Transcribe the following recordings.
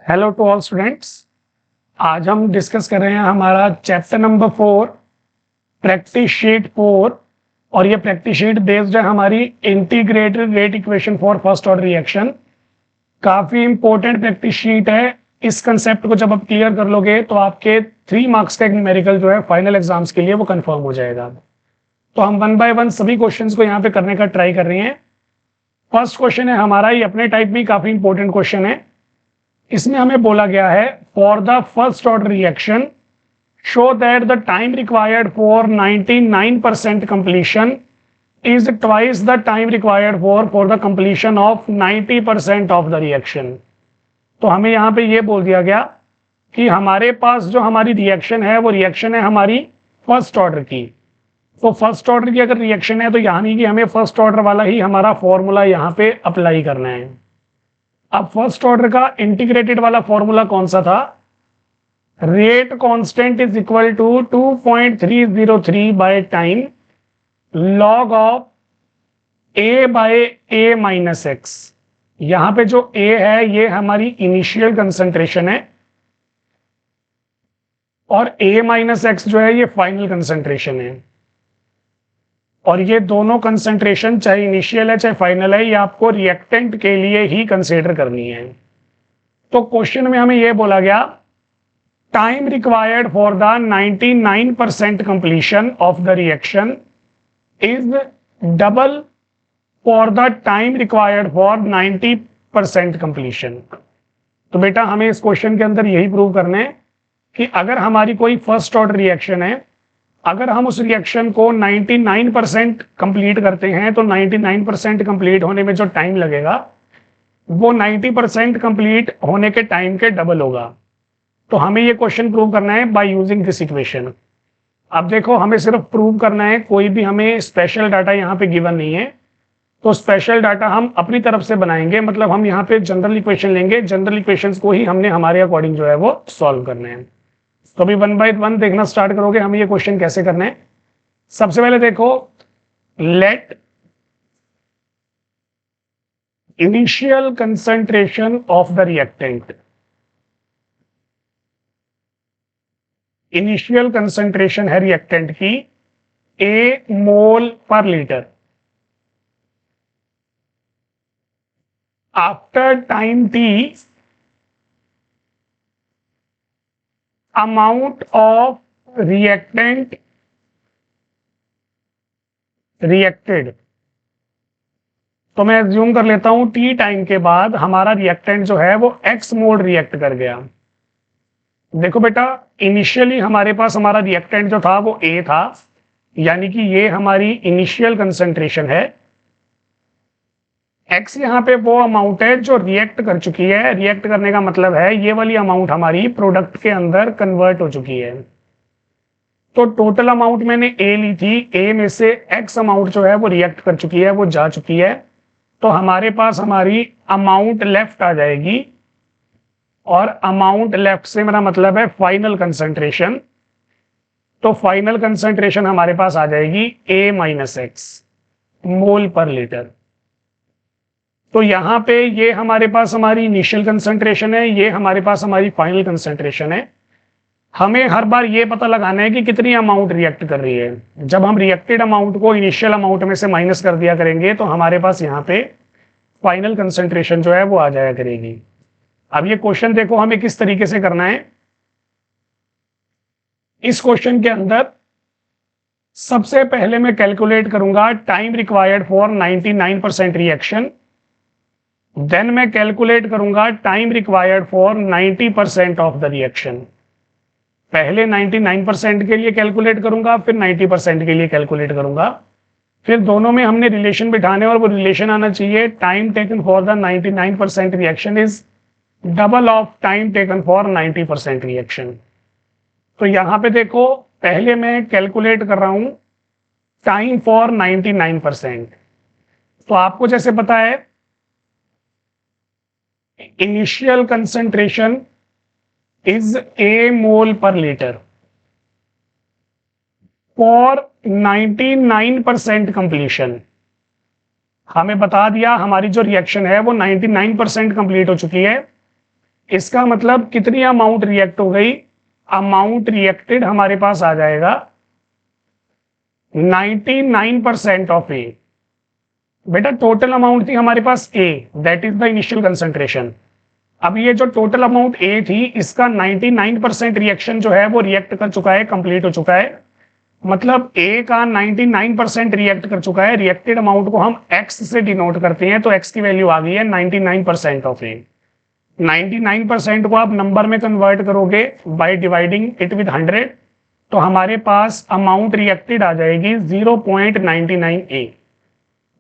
Hello to all students. आज हम discuss कर रहे हैं हमारा चैप्टर नंबर 4 प्रैक्टिस शीट 4 और ये प्रैक्टिस शीट बेस्ड है हमारी integrated rate equation for first order reaction. काफ़ी इंपॉर्टेंट प्रैक्टिस शीट है। इस कंसेप्ट को जब आप क्लियर कर लोगे तो आपके 3 मार्क्स का एक न्यूमेरिकल जो है फाइनल एग्जाम्स के लिए वो कंफर्म हो जाएगा। तो हम 1 बाय 1 सभी क्वेश्चंस को यहाँ पे करने का ट्राई कर रहे हैं। फर्स्ट क्वेश्चन है हमारा, ये अपने टाइप में काफ़ी इंपॉर्टेंट क्वेश्चन है। इसमें हमें बोला गया है for the first order reaction show that the time required for 99% completion is twice the time required for the completion of 90% of the reaction. तो हमें यहाँ पे ये बोल दिया गया कि हमारे पास जो हमारी रिएक्शन है वो रिएक्शन है हमारी फर्स्ट ऑर्डर की। तो फर्स्ट ऑर्डर की अगर रिएक्शन है तो यानी कि हमें फर्स्ट ऑर्डर वाला ही हमारा फॉर्मूला यहाँ पे अप्लाई करना है। अब फर्स्ट ऑर्डर का इंटीग्रेटेड वाला फॉर्मूला कौन सा था? Rate constant is equal to 2.303 by time log of A by A minus X. यहां पे जो ए है ये हमारी इनिशियल कंसंट्रेशन है और ए माइनस एक्स जो है ये फाइनल कंसंट्रेशन है। और ये दोनों कंसंट्रेशन चाहे इनिशियल है चाहे फाइनल है, ये आपको रिएक्टेंट के लिए ही कंसीडर करनी है। तो क्वेश्चन में हमें ये बोला गया time required for the 99% completion of the reaction is double for the time required for 90% completion. तो बेटा हमें इस क्वेश्चन के अंदर यही प्रूव करना है कि अगर हमारी कोई फर्स्ट ऑर्डर रिएक्शन है, अगर हम उस रिएक्शन को 99% कंप्लीट करते हैं तो 99% कंप्लीट होने में जो टाइम लगेगा वो 90% कंप्लीट होने के टाइम के डबल होगा। तो हमें ये क्वेश्चन प्रूव करना है बाय यूजिंग दिस इक्वेशन। अब देखो हमें सिर्फ प्रूव करना है, कोई भी हमें स्पेशल डाटा यहाँ पे गिवन नहीं है। तो स्पेशल डाटा हम अपनी तरफ से बनाएंगे, मतलब हम यहाँ पे जनरल इक्वेशन लेंगे, जनरल इक्वेशंस को ही हमने हमारे अकॉर्डिंग जो है वो सॉल्व करने हैं। तो अभी 1 बाय 1 देखना स्टार्ट करोगे हमें ये क्वेश्चन कैसे करना है। सबसे पहले देखो, let initial concentration of the reactant, initial concentration है रिएक्टेंट की A mole per litre. After time T amount of reactant reacted। तो मैं एज्यूम कर लेता हूं टी टाइम के बाद हमारा रिएक्टेंट जो है वो एक्स मोल रिएक्ट कर गया। देखो बेटा इनिशियली हमारे पास हमारा रिएक्टेंट जो था वो ए था, यानी कि ये हमारी इनिशियल कंसंट्रेशन है। एक्स यहाँ पे वो अमाउंट है जो रिएक्ट कर चुकी है। रिएक्ट करने का मतलब है ये वाली अमाउंट हमारी प्रोडक्ट के अंदर कन्वर्ट हो चुकी है। तो टोटल अमाउंट मैंने ए ली थी, ए में से एक्स अमाउंट जो है वो रिएक्ट कर चुकी है, वो जा चुकी है। तो हमारे पास हमारी अमाउंट लेफ्ट आ जाएगी और अमाउंट लेफ्ट से मेरा मतलब है फाइनल कंसंट्रेशन। तो फाइनल कंसंट्रेशन हमारे पास आ जाएगी ए माइनस एक्स मोल पर लीटर। तो यहाँ पे ये हमारे पास हमारी इनिशियल कंसंट्रेशन है, ये हमारे पास हमारी फाइनल कंसंट्रेशन है। हमें हर बार ये पता लगाना है कि कितनी अमाउंट रिएक्ट कर रही है। जब हम रिएक्टेड अमाउंट को इनिशियल अमाउंट में से माइनस कर दिया करेंगे तो हमारे पास यहाँ पे फाइनल कंसंट्रेशन जो है वो आ जाया करेगी। अब ये क्वेश्चन देखो हमें किस तरीके से करना है। इस क्वेश्चन के अंदर सबसे पहले मैं कैलकुलेट करूंगा time required for 99% reaction, then मैं कैलकुलेट करूंगा time required for 90% of the reaction. पहले 99% के लिए कैलकुलेट करूंगा, फिर 90% के लिए कैलकुलेट करूंगा। फिर दोनों में हमने रिलेशन बिठाने और वो रिलेशन आना चाहिए time taken for the 99% reaction is double of time taken for 90% reaction. तो यहां पे देखो पहले मैं कैलकुलेट कर रहा हूं टाइम फॉर 99%। तो आपको जैसे पता है initial concentration is a mole per litre for 99% completion. हमें बता दिया हमारी जो रिएक्शन है वो 99% कंप्लीट हो चुकी है। इसका मतलब कितनी अमाउंट रिएक्ट हो गई, अमाउंट रिएक्टेड हमारे पास आ जाएगा 99% ऑफ ए। बेटा टोटल अमाउंट थी हमारे पास A, that is the initial concentration. अब ये जो टोटल अमाउंट ए थी इसका 99% रिएक्शन जो है वो रिएक्ट कर चुका है, कंप्लीट हो चुका है। मतलब ए का 99% रिएक्ट कर चुका है। रिएक्टेड अमाउंट को हम एक्स से डिनोट करते हैं, तो एक्स की वैल्यू आ गई है 99% ऑफ ए। 99% को आप नंबर में कन्वर्ट करोगे बाय डिवाइडिंग इट विद 100, तो हमारे पास अमाउंट रिएक्टेड आ जाएगी 0.99 ए।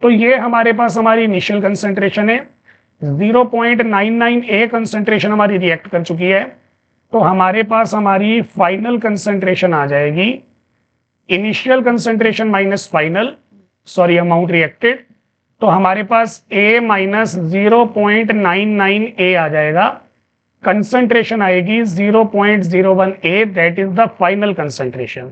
तो ये हमारे पास हमारी इनिशियल कंसंट्रेशन है। 0.99 ए कंसंट्रेशन हमारी रिएक्ट कर चुकी है, तो हमारे पास हमारी फाइनल कंसंट्रेशन आ जाएगी initial concentration minus final, sorry amount reacted, तो हमारे पास A माइनस 0.99 ए आ जाएगा। कंसंट्रेशन आएगी 0.01 A, that is the final concentration.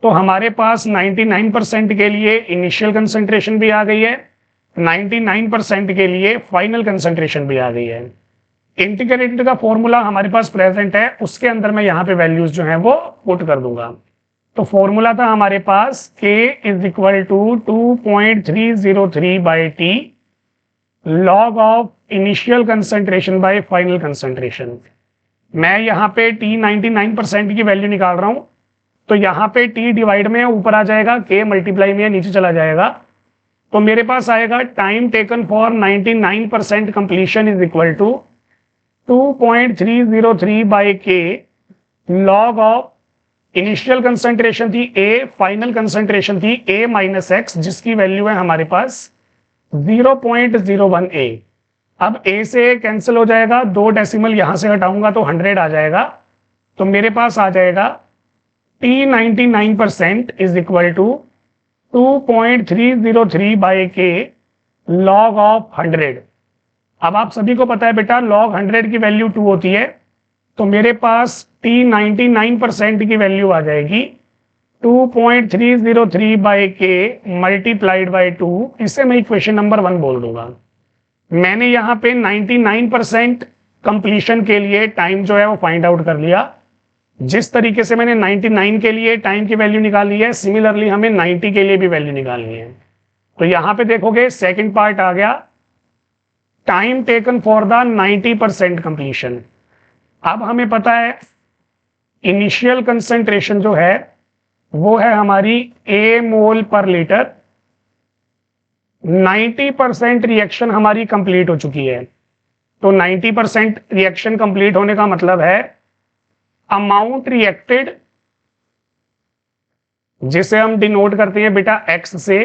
तो हमारे पास 99% के लिए इनिशियल कंसंट्रेशन भी आ गई है, 99% के लिए फाइनल कंसंट्रेशन भी आ गई है। इंटीग्रेटेड का फॉर्मूला हमारे पास प्रेजेंट है, उसके अंदर मैं यहाँ पे वैल्यूज जो है वो पुट कर दूंगा। तो फॉर्मूला था हमारे पास K is equal to 2.303 by T log of initial concentration by final concentration. मैं यहाँ पे T 99% की वैल्यू निकाल रहा हूं, तो यहाँ पे T डिवाइड में ऊपर आ जाएगा, K मल्टीप्लाई में नीचे चला जाएगा, तो मेरे पास आएगा time taken for 99% completion is equal to 2.303 by K log of initial concentration थी A, फाइनल कंसंट्रेशन थी A माइनस एक्स, जिसकी वैल्यू है हमारे पास 0.01 ए। अब A से कैंसिल हो जाएगा, 2 डेसिमल यहां से हटाऊंगा तो 100 आ जाएगा, तो मेरे पास आ जाएगा T 99% is equal to 2.303 by K log of 100। अब आप सभी को पता है बेटा लॉग 100 की वैल्यू 2 होती है, तो मेरे पास T 99% की वैल्यू आ जाएगी 2.303 बाई K मल्टीप्लाइड बाई 2। इसे मैं इक्वेशन नंबर 1 बोल दूंगा। मैंने यहाँ पे 99% कंप्लीशन के लिए टाइम जो है वो फाइंड आउट कर लिया। जिस तरीके से मैंने 99 के लिए टाइम की वैल्यू निकाली है, सिमिलरली हमें 90 के लिए भी वैल्यू निकालनी है। तो यहाँ पे देखोगे सेकंड पार्ट आ गया, time taken for the 90% completion. अब हमें पता है इनिशियल कंसंट्रेशन जो है वो है हमारी A mole per litre. 90% reaction हमारी कंप्लीट हो चुकी है, तो 90% रिएक्शन कंप्लीट होने का मतलब है अमाउंट रिएक्टेड, जिसे हम डिनोट करते हैं बेटा X से,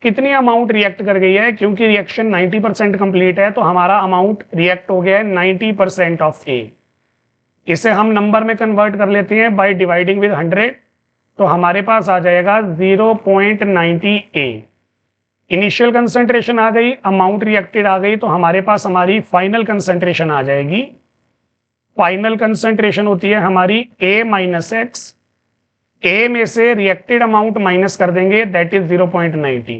कितनी अमाउंट रिएक्ट कर गई है। क्योंकि रिएक्शन 90% कंप्लीट है, तो हमारा अमाउंट रिएक्ट हो गया है 90% ऑफ A। इसे हम नंबर में कन्वर्ट कर लेते हैं बाय डिवाइडिंग विद 100, तो हमारे पास आ जाएगा 0.90 ए। इनिशियल कंसंट्रेशन आ गई, अमाउंट रिएक्टेड आ गई, तो हमारे पास हमारी फाइनल कंसंट्रेशन आ जाएगी। फाइनल कंसंट्रेशन होती है हमारी A माइनस एक्स, A में से रिएक्टेड अमाउंट माइनस कर देंगे, दैट इज 0.90,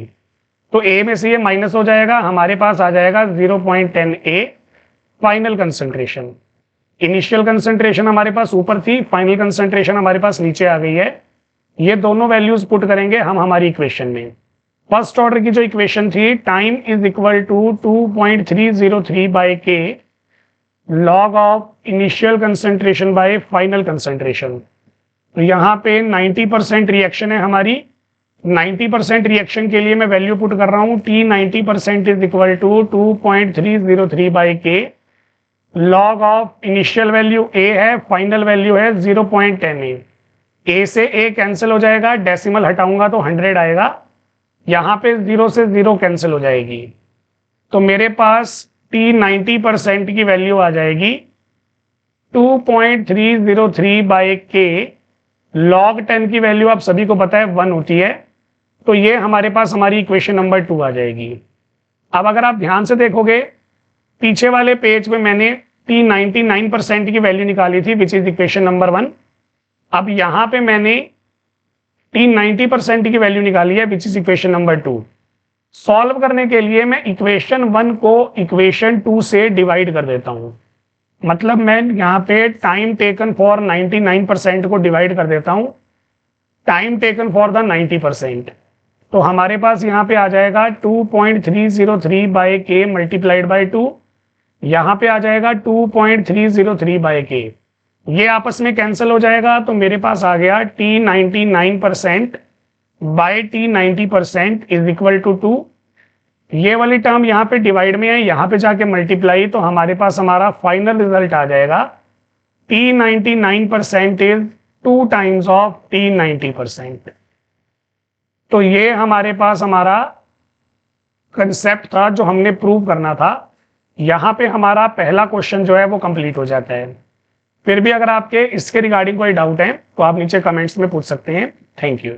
तो A में से ये माइनस हो जाएगा, हमारे पास आ जाएगा 0.10 A final concentration. Initial concentration हमारे पास ऊपर थी, फाइनल कंसंट्रेशन हमारे पास नीचे आ गई है। ये दोनों वैल्यूज पुट करेंगे हम हमारी इक्वेशन में। फर्स्ट ऑर्डर की जो इक्वेशन थी, time is equal to 2.303 by K log of initial concentration by final concentration. तो यहाँ पे 90% रिएक्शन है हमारी। 90% रिएक्शन के लिए मैं वैल्यू पुट कर रहा हूँ, T 90% is equal to 2.303 by K log of initial value A है, फाइनल वैल्यू है 0.10 ए। A से A कैंसिल हो जाएगा, डेसिमल हटाऊंगा तो 100 आएगा, यहाँ पे 0 से 0 कैंसिल हो जाएगी, तो मेरे पास T 90% की वैल्यू आ जाएगी 2.303 बाई K लॉग 10 की वैल्यू आप सभी को पता है 1 होती है, तो ये हमारे पास हमारी इक्वेशन नंबर 2 आ जाएगी। अब अगर आप ध्यान से देखोगे पीछे वाले पेज पे मैंने T 99% की वैल्यू निकाली थी, विच इज इक्वेशन नंबर 1। अब यहाँ पे मैंने T 90% की वैल्यू निकाली है, which is equation number 2। Solve करने के लिए मैं इक्वेशन 1 को इक्वेशन 2 से डिवाइड कर देता हूँ। मतलब मैं यहाँ पे टाइम टेकन फॉर 99% को डिवाइड कर देता हूँ टाइम टेकन फॉर द 90%। तो हमारे पास यहाँ पे आ जाएगा 2.303 बाई के मल्टीप्लाइड बाई 2, यहाँ पे आ जाएगा 2.303 बाई के, ये आपस में कैंसिल हो जाएगा। तो मेरे पास आ गया T99% by T90% is equal to 2। ये वाली टर्म यहाँ पे डिवाइड में है, यहाँ पे जाके मल्टीप्लाई, तो हमारे पास हमारा फाइनल रिजल्ट आ जाएगा T99% is 2 times of T90%। तो ये हमारे पास हमारा कंसेप्ट था जो हमने प्रूव करना था। यहाँ पे हमारा पहला क्वेश्चन जो है वो कंप्लीट हो जाता है। फिर भी अगर आपके इसके रिगार्डिंग कोई डाउट है तो आप नीचे कमेंट्स में पूछ सकते हैं। Thank you.